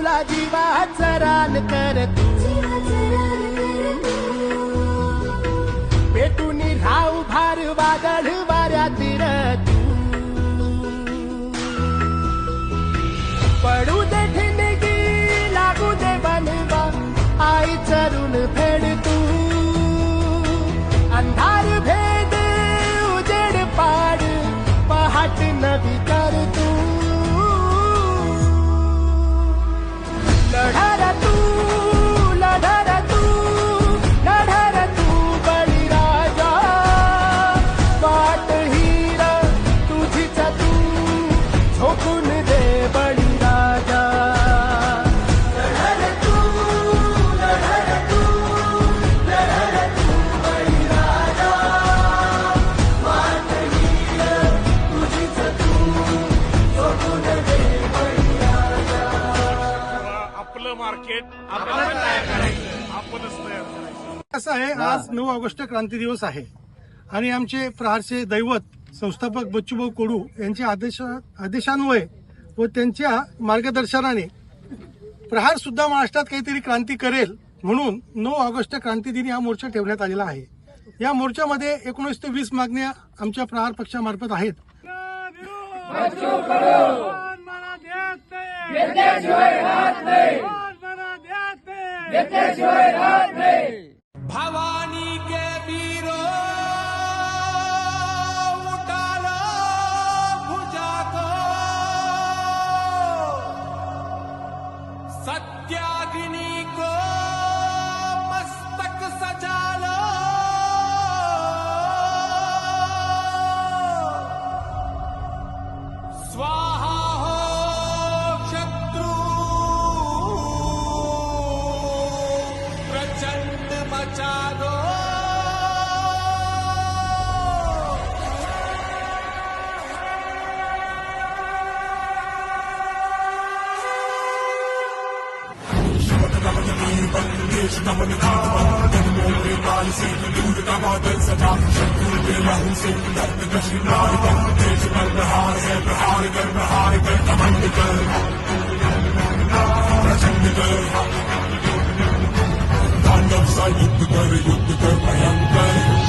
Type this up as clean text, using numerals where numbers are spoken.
तुला जीवाचं रान कर तू पेटून राहू भार वादळ वाऱ्यातील तू पडू दे ठिणगी लागू दे बनवा आई चरून फेड तू अंधार भेद उजेड पाड पहाट नवी कर तू लढा तू लढा तू लढा तू बळीराजा वाट हीर तुझीच तू झोकून दे बळीराजा लढा तू लढा तू लढा तू बळीराजा वाट हीर तुझीच तू झोकून दे बळीराजा आपलं मार्केट आपण तयार करायचं आपणच तयार करायचं असं आहे. आज 9 ऑगस्ट क्रांती दिवस आहे आणि आमचे प्रहारचे दैवत संस्थापक बच्चूभाऊ कडू यांच्या आदेशान्वये व त्यांच्या मार्गदर्शनाने प्रहार सुद्धा महाराष्ट्रात काहीतरी क्रांती करेल म्हणून 9 ऑगस्ट क्रांती दिनी हा मोर्चा ठेवण्यात आलेला आहे. या मोर्चामध्ये 19 ते 20 मागण्या आमच्या प्रहार पक्षामार्फत आहेत. भवानी के वीरो उठा लो भुजा को सत्याग्नि को मस्तक सजा लो स्वाहा हो शत्रु प्रचंड मचा दो युद्ध कर भयंकर